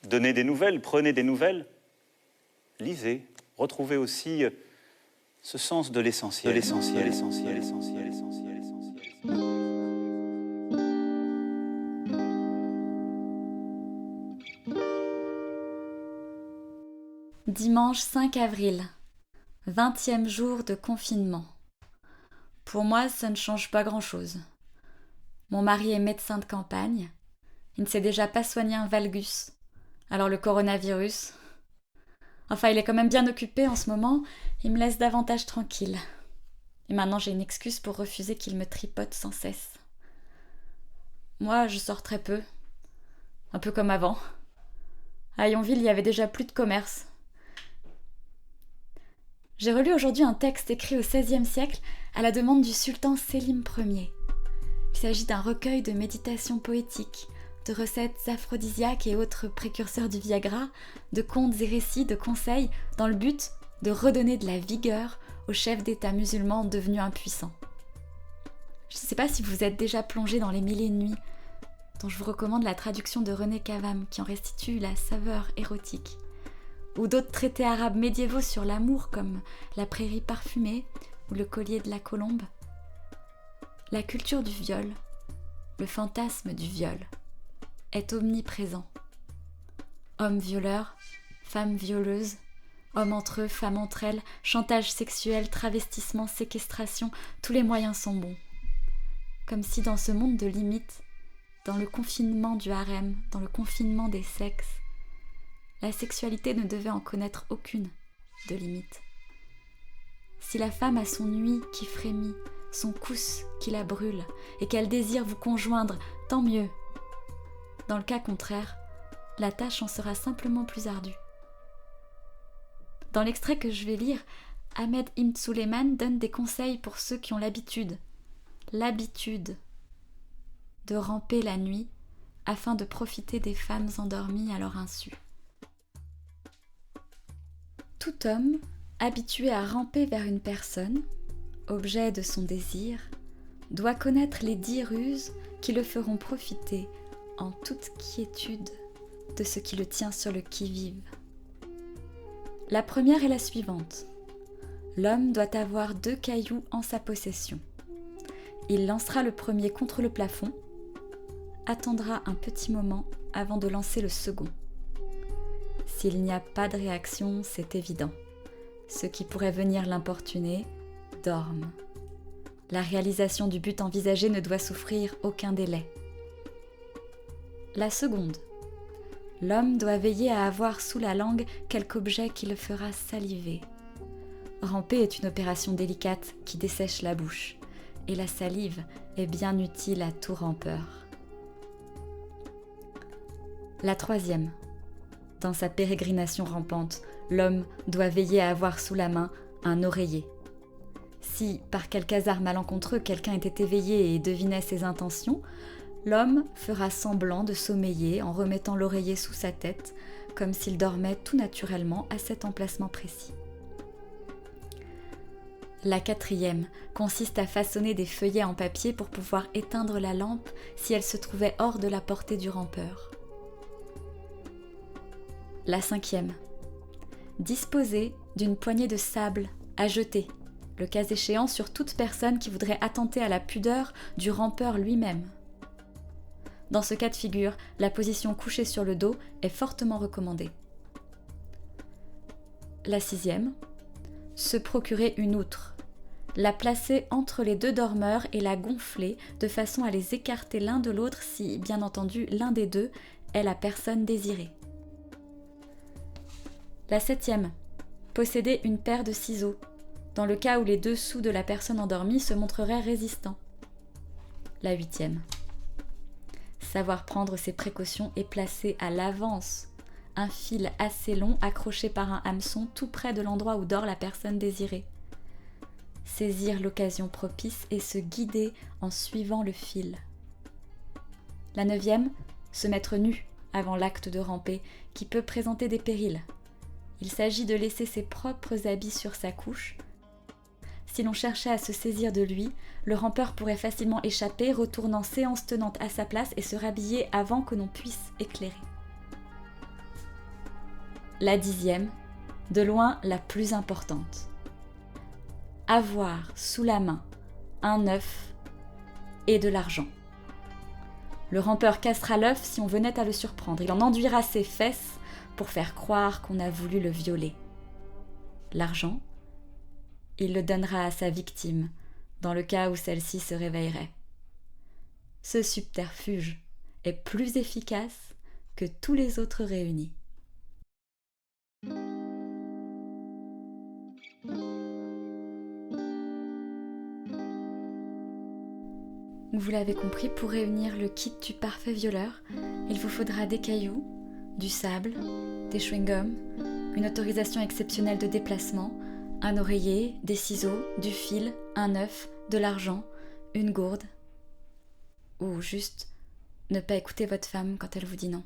donnez des nouvelles, prenez des nouvelles. Lisez, retrouvez aussi ce sens de l'essentiel. Dimanche 5 avril, 20e jour de confinement. Pour moi, ça ne change pas grand-chose. Mon mari est médecin de campagne. Il ne sait déjà pas soigner un valgus. Alors le coronavirus... Enfin, il est quand même bien occupé en ce moment. Il me laisse davantage tranquille. Et maintenant, j'ai une excuse pour refuser qu'il me tripote sans cesse. Moi, je sors très peu. Un peu comme avant. À Yonville, il y avait déjà plus de commerce. J'ai relu aujourd'hui un texte écrit au XVIe siècle à la demande du sultan Sélim Ier. Il s'agit d'un recueil de méditations poétiques, de recettes aphrodisiaques et autres précurseurs du Viagra, de contes et récits, de conseils, dans le but de redonner de la vigueur aux chefs d'État musulmans devenus impuissants. Je ne sais pas si vous êtes déjà plongé dans Les Mille et une Nuits, dont je vous recommande la traduction de René Cavam, qui en restitue la saveur érotique, ou d'autres traités arabes médiévaux sur l'amour, comme La prairie parfumée ou Le collier de la colombe. La culture du viol, le fantasme du viol, est omniprésent. Hommes violeurs, femmes violeuses, hommes entre eux, femmes entre elles, chantage sexuel, travestissement, séquestration, tous les moyens sont bons. Comme si dans ce monde de limites, dans le confinement du harem, dans le confinement des sexes, la sexualité ne devait en connaître aucune de limite. Si la femme a son ouïe qui frémit, son cousse qui la brûle, et qu'elle désire vous conjoindre, tant mieux. Dans le cas contraire, la tâche en sera simplement plus ardue. Dans l'extrait que je vais lire, Ahmed Ibn Suleiman donne des conseils pour ceux qui ont l'habitude de ramper la nuit afin de profiter des femmes endormies à leur insu. Tout homme, habitué à ramper vers une personne, objet de son désir, doit connaître les 10 ruses qui le feront profiter en toute quiétude de ce qui le tient sur le qui-vive. La première est la suivante. L'homme doit avoir 2 cailloux en sa possession. Il lancera le premier contre le plafond, attendra un petit moment avant de lancer le second. S'il n'y a pas de réaction, c'est évident. Ceux qui pourraient venir l'importuner dorment. La réalisation du but envisagé ne doit souffrir aucun délai. La seconde. L'homme doit veiller à avoir sous la langue quelque objet qui le fera saliver. Ramper est une opération délicate qui dessèche la bouche, et la salive est bien utile à tout rampeur. La troisième. Dans sa pérégrination rampante, l'homme doit veiller à avoir sous la main un oreiller. Si, par quelque hasard malencontreux, quelqu'un était éveillé et devinait ses intentions, l'homme fera semblant de sommeiller en remettant l'oreiller sous sa tête, comme s'il dormait tout naturellement à cet emplacement précis. La quatrième consiste à façonner des feuillets en papier pour pouvoir éteindre la lampe si elle se trouvait hors de la portée du rampeur. La cinquième. Disposer d'une poignée de sable à jeter, le cas échéant sur toute personne qui voudrait attenter à la pudeur du rampeur lui-même. Dans ce cas de figure, la position couchée sur le dos est fortement recommandée. La sixième. Se procurer une outre. La placer entre les 2 dormeurs et la gonfler de façon à les écarter l'un de l'autre si, bien entendu, l'un des deux est la personne désirée. La septième. Posséder une paire de ciseaux, dans le cas où les dessous de la personne endormie se montreraient résistants. La huitième. Savoir prendre ses précautions et placer à l'avance un fil assez long accroché par un hameçon tout près de l'endroit où dort la personne désirée. Saisir l'occasion propice et se guider en suivant le fil. La neuvième, se mettre nu avant l'acte de ramper, qui peut présenter des périls. Il s'agit de laisser ses propres habits sur sa couche. Si l'on cherchait à se saisir de lui, le rampeur pourrait facilement échapper, retournant séance tenante à sa place et se rhabiller avant que l'on puisse éclairer. la 10e, de loin la plus importante. Avoir sous la main un œuf et de l'argent. Le rampeur cassera l'œuf si on venait à le surprendre. Il en enduira ses fesses pour faire croire qu'on a voulu le violer. L'argent, il le donnera à sa victime, dans le cas où celle-ci se réveillerait. Ce subterfuge est plus efficace que tous les autres réunis. Vous l'avez compris, pour réunir le kit du parfait violeur, il vous faudra des cailloux, du sable, des chewing-gums, une autorisation exceptionnelle de déplacement, un oreiller, des ciseaux, du fil, un œuf, de l'argent, une gourde. Ou juste ne pas écouter votre femme quand elle vous dit non.